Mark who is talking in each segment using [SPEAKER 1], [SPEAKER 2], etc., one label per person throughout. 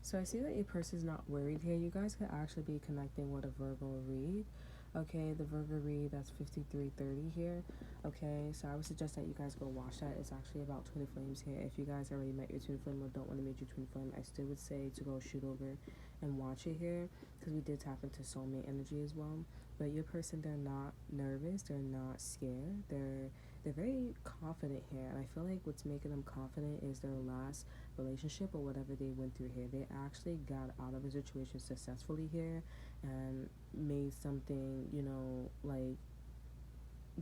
[SPEAKER 1] So I see that your person's not worried here. You guys could actually be connecting with a Virgo read. Okay, the Virgo read, that's 5330 here. Okay, so I would suggest that you guys go watch that. It's actually about twin flames here. If you guys already met your twin flame or don't want to meet your twin flame, I still would say to go shoot over and watch it here, because we did tap into soulmate energy as well. But your person, they're not nervous, they're not scared, they're very confident here, and I feel like what's making them confident is their last relationship or whatever they went through here. They actually got out of a situation successfully here and made something, like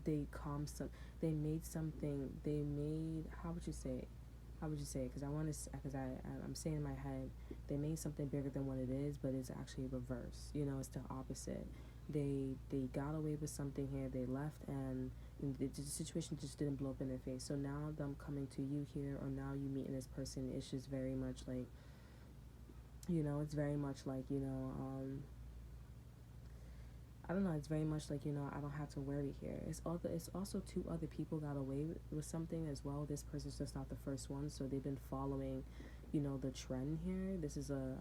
[SPEAKER 1] they calmed some, they made something, they made, how would you say it? How would you say it? Because I want to, because I'm saying in my head, they made something bigger than what it is, but it's actually reverse. It's the opposite. They got away with something here. They left, and the situation just didn't blow up in their face. So now them coming to you here, or now you meeting this person, it's just very much like, it's very much like, I don't know. It's very much like, I don't have to worry here. It's also two other people got away with something as well. This person's just not the first one, so they've been following, the trend here.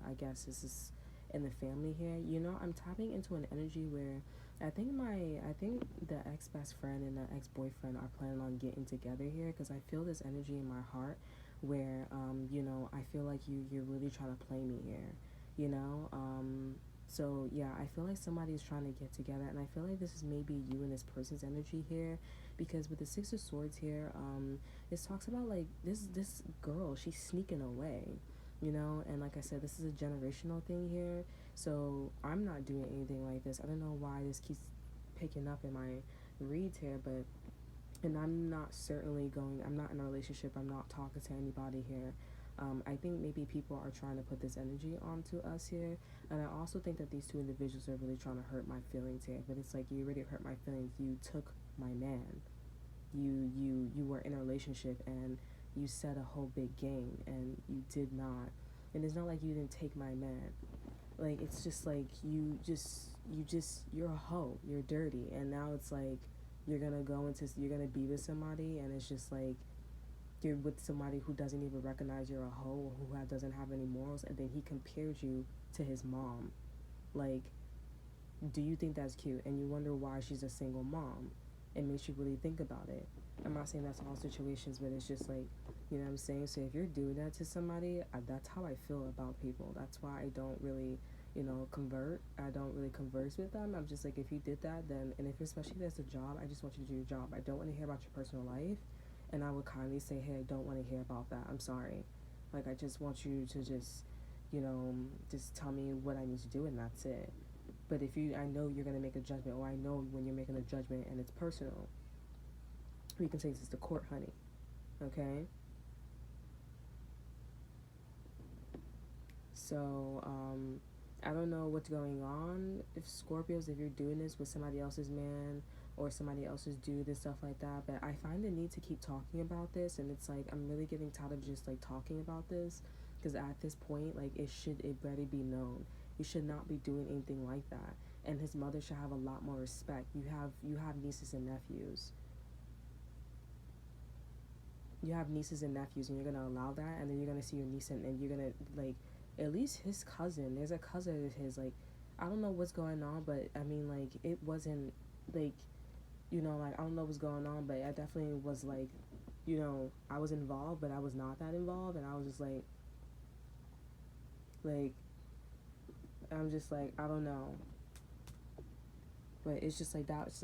[SPEAKER 1] I guess this is in the family here. I'm tapping into an energy where I think the ex best friend and the ex boyfriend are planning on getting together here, because I feel this energy in my heart where, I feel like you're really trying to play me here, you know. So yeah, I feel like somebody's trying to get together, and I feel like this is maybe you and this person's energy here, because with the Six of Swords here, this talks about like this girl, she's sneaking away, and like I said, this is a generational thing here. So I'm not doing anything like this. I don't know why this keeps picking up in my reads here, but and I'm not in a relationship, I'm not talking to anybody here. I think maybe people are trying to put this energy onto us here, and I also think that these two individuals are really trying to hurt my feelings here. But it's like, you already hurt my feelings. You took my man. You were in a relationship and you set a whole big game, and you did not. And it's not like you didn't take my man. Like, it's just like you're a hoe. You're dirty, and now it's like you're gonna be with somebody, and it's just like you're with somebody who doesn't even recognize you're a hoe, or who doesn't have any morals, and then he compares you to his mom. Like, do you think that's cute? And you wonder why she's a single mom. It makes you really think about it. I'm not saying that's all situations, but it's just like, you know what I'm saying? So if you're doing that to somebody, that's how I feel about people. That's why I don't really, I don't really converse with them. I'm just like, if you did that, then, and if especially that's a job, I just want you to do your job. I don't want to hear about your personal life. And I would kindly say, hey, I don't want to hear about that. I'm sorry. Like, I just want you to just tell me what I need to do, and that's it. But I know you're going to make a judgment, or I know when you're making a judgment and it's personal, you can say this is the court, honey. Okay? So, I don't know what's going on. If Scorpios, if you're doing this with somebody else's man or somebody else's dude and stuff like that, but I find the need to keep talking about this, and it's like, I'm really getting tired of just like talking about this, because at this point, like, it better be known. You should not be doing anything like that. And his mother should have a lot more respect. You have nieces and nephews. You have nieces and nephews, and you're gonna allow that, and then you're gonna see your niece, and you're gonna, like, at least his cousin, there's a cousin of his, like, I don't know what's going on, but I mean, like, it wasn't like, like, I don't know what's going on, but I definitely was like, I was involved, but I was not that involved, and I was just like I'm just like, I don't know. But it's just like that's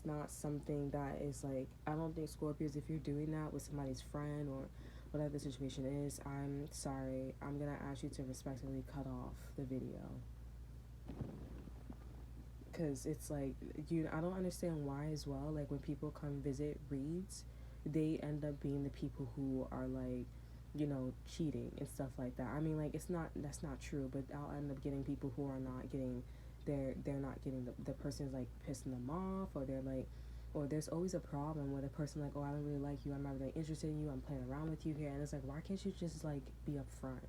[SPEAKER 1] not something that is like, I don't think Scorpios, if you're doing that with somebody's friend or whatever the situation is, I'm sorry. I'm gonna ask you to respectfully cut off the video, because it's like, I don't understand why as well. Like, when people come visit reads, they end up being the people who are like, cheating and stuff like that. I mean, like, that's not true, but I'll end up getting people who are not getting, they're not getting, the person's like pissing them off, or they're like, or there's always a problem with a person like, oh, I don't really like you, I'm not really interested in you, I'm playing around with you here, and it's like, why can't you just like be upfront?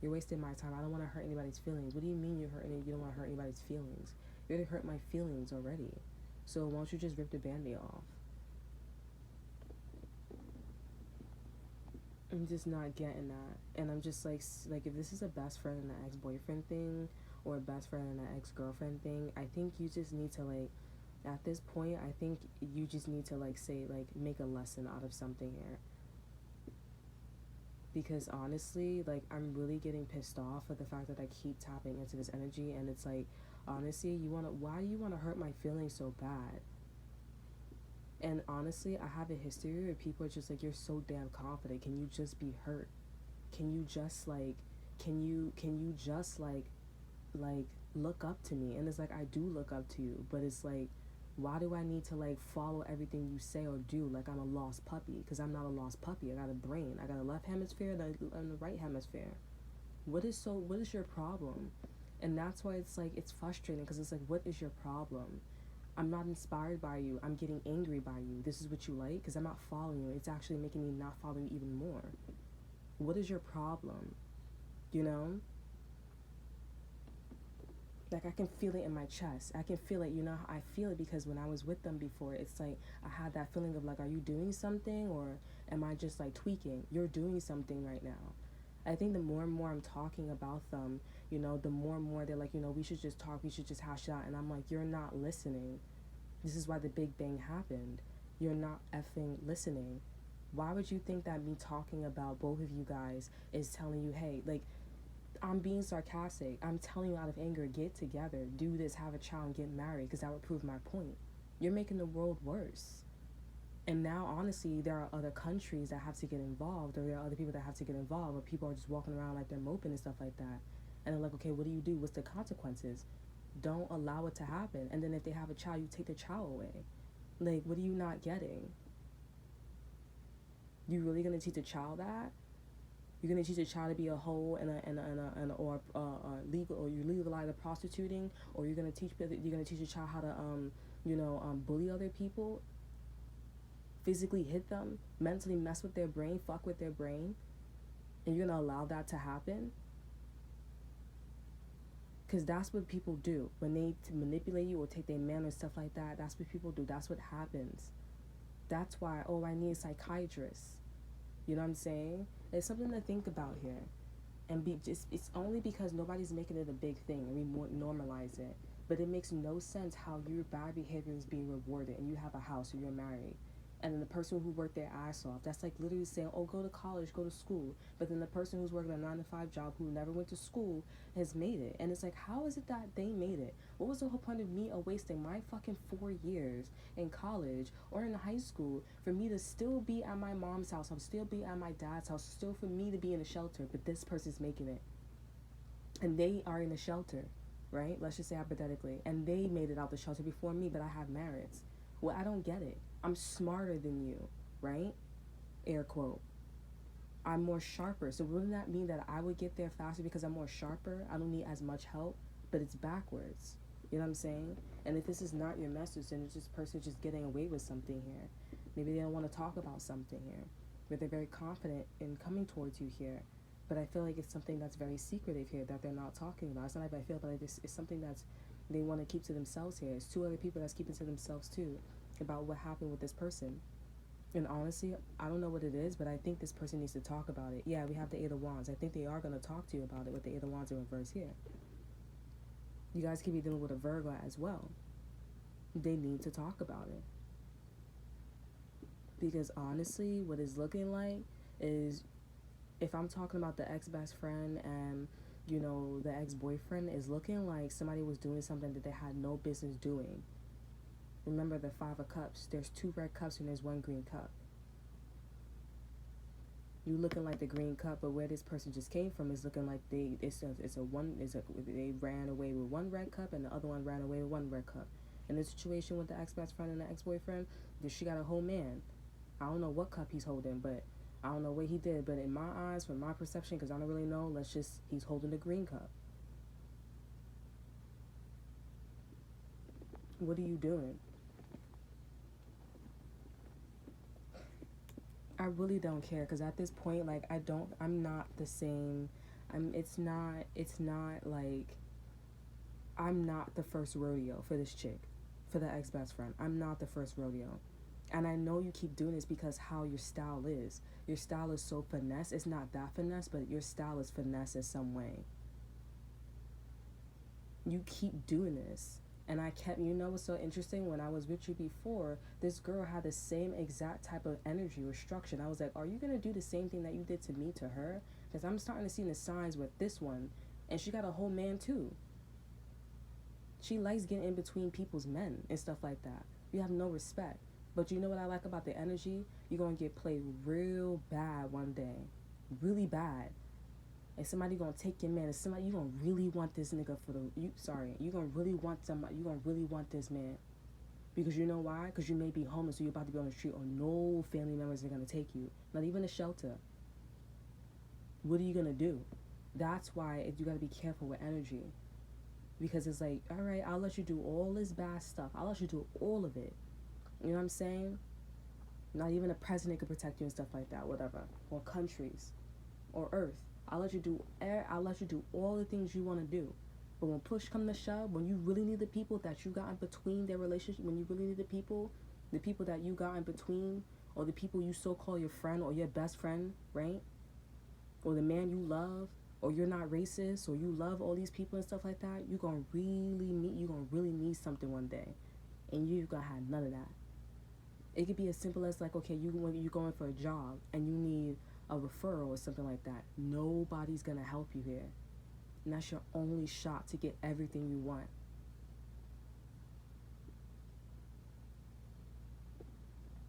[SPEAKER 1] You're wasting my time. I don't want to hurt anybody's feelings. What do you mean you're hurting? You don't want to hurt anybody's feelings. You already hurt my feelings already. So why don't you just rip the band-aid off? I'm just not getting that. And I'm just like if this is a best friend and an ex-boyfriend thing, or a best friend and an ex-girlfriend thing, I think you just need to like, at this point, I think you just need to like say, like, make a lesson out of something here. Because honestly, like, I'm really getting pissed off at the fact that I keep tapping into this energy, and it's like, honestly, why do you want to hurt my feelings so bad? And honestly, I have a history where people are just like, you're so damn confident. Can you just be hurt? Can you just like, can you just like look up to me? And it's like, I do look up to you, but it's like, why do I need to like follow everything you say or do like I'm a lost puppy? Because I'm not a lost puppy. I got a brain. I got a left hemisphere and a right hemisphere. What is your problem? And that's why it's like, it's frustrating, because it's like, what is your problem? I'm not inspired by you. I'm getting angry by you. This is what you like? Because I'm not following you. It's actually making me not follow you even more. What is your problem? You know? Like, I can feel it in my chest. I can feel it, you know, I feel it because when I was with them before, it's like, I had that feeling of like, are you doing something, or am I just like tweaking? You're doing something right now. I think the more and more I'm talking about them, you know, the more and more they're like, you know, we should just talk, we should just hash it out. And I'm like, you're not listening. This is why the Big Bang happened. You're not effing listening. Why would you think that me talking about both of you guys is telling you, hey, like, I'm being sarcastic. I'm telling you out of anger, get together, do this, have a child, and get married, because that would prove my point. You're making the world worse. And now, honestly, there are other countries that have to get involved, or there are other people that have to get involved, or people are just walking around like they're moping and stuff like that. And they're like, okay, what do you do? What's the consequences? Don't allow it to happen. And then if they have a child, you take the child away. Like, what are you not getting? You really gonna teach a child that? You're gonna teach a child to be a hoe or legal, or you legalize the prostituting, or you're gonna teach a child how to bully other people, physically hit them, mentally mess with their brain, fuck with their brain, and you're gonna allow that to happen? Because that's what people do when they manipulate you or take their man or stuff like that. That's what people do. That's what happens. That's why, oh, I need a psychiatrist. You know what I'm saying? It's something to think about here. And it's only because nobody's making it a big thing and we normalize it. But it makes no sense how your bad behavior is being rewarded, and you have a house or you're married. And then the person who worked their ass off, that's like literally saying, oh, go to college, go to school. But then the person who's working a 9-to-5 job, who never went to school, has made it. And it's like, how is it that they made it? What was the whole point of me wasting my fucking 4 years in college or in high school for me to still be at my mom's house, I'll still be at my dad's house, still for me to be in a shelter, but this person's making it. And they are in a shelter, right? Let's just say hypothetically. And they made it out the shelter before me, but I have merits. Well, I don't get it. I'm smarter than you, right? Air quote. I'm more sharper. So wouldn't that mean that I would get there faster because I'm more sharper? I don't need as much help, but it's backwards. You know what I'm saying? And if this is not your message, then it's just person just getting away with something here. Maybe they don't want to talk about something here, but they're very confident in coming towards you here. But I feel like it's something that's very secretive here that they're not talking about. It's not like I feel, but it's something that's they want to keep to themselves here. It's 2 other people that's keeping to themselves too about what happened with this person. And honestly, I don't know what it is, but I think this person needs to talk about it. Yeah, we have the Eight of Wands. I think they are going to talk to you about it with the Eight of Wands in reverse here. You guys could be dealing with a Virgo as well. They need to talk about it. Because honestly, what it's looking like is, if I'm talking about the ex-best friend and, you know, the ex-boyfriend, is looking like somebody was doing something that they had no business doing. Remember the 5 of Cups. There's 2 red cups and there's 1 green cup. You looking like the green cup, but where this person just came from is looking like they ran away with 1 red cup and the other one ran away with 1 red cup. In the situation with the ex-best friend and the ex-boyfriend, she got a whole man. I don't know what cup he's holding, but I don't know what he did. But in my eyes, from my perception, because I don't really know, he's holding the green cup. What are you doing? I really don't care, because at this point, like, I'm not the same. It's not like, I'm not the first rodeo for this chick, for the ex-best friend. I'm not the first rodeo. And I know you keep doing this because how your style is. Your style is so finesse. It's not that finesse, but your style is finesse in some way. You keep doing this. And I kept, you know what's so interesting? When I was with you before, this girl had the same exact type of energy or structure. And I was like, are you going to do the same thing that you did to me to her? Because I'm starting to see the signs with this one. And she got a whole man too. She likes getting in between people's men and stuff like that. You have no respect. But you know what I like about the energy? You're going to get played real bad one day. Really bad. And somebody gonna take your man, and somebody you gonna really want this nigga for the you gonna really want somebody, you gonna really want this man, because you know why? Because you may be homeless, so you're about to be on the street, or no family members are gonna take you, not even a shelter. What are you gonna do? That's why you gotta be careful with energy, because it's like, all right, I'll let you do all this bad stuff, I'll let you do all of it. You know what I'm saying? Not even a president could protect you and stuff like that, whatever, or countries, or Earth. I'll let you do all the things you want to do. But when push come to shove, when you really need the people that you got in between their relationship, when you really need the people that you got in between, or the people you so-call your friend or your best friend, right? Or the man you love, or you're not racist, or you love all these people and stuff like that, you're gonna really need something one day. And you're gonna have none of that. It could be as simple as like, okay, you're going for a job and you need a referral or something like that. Nobody's gonna help you here. And that's your only shot to get everything you want.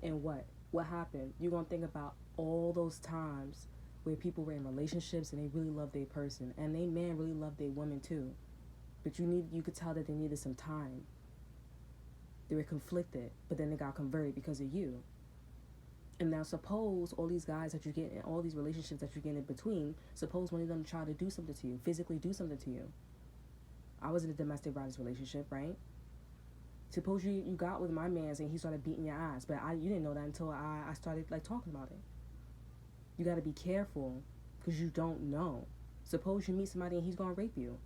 [SPEAKER 1] And what happened? You're gonna think about all those times where people were in relationships and they really loved their person, and they man really loved their woman too, but you could tell that they needed some time. They were conflicted, but then they got converted because of you. And now suppose all these guys that you get in, all these relationships that you get in between, suppose one of them try to do something to you, physically do something to you. I was in a domestic violence relationship, right? Suppose you got with my man and he started beating your ass, but you didn't know that until I started like talking about it. You got to be careful because you don't know. Suppose you meet somebody and he's going to rape you.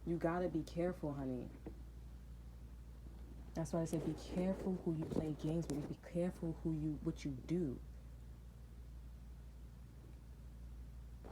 [SPEAKER 1] You got to be careful, honey. That's why I said be careful who you play games with. Be careful what you do.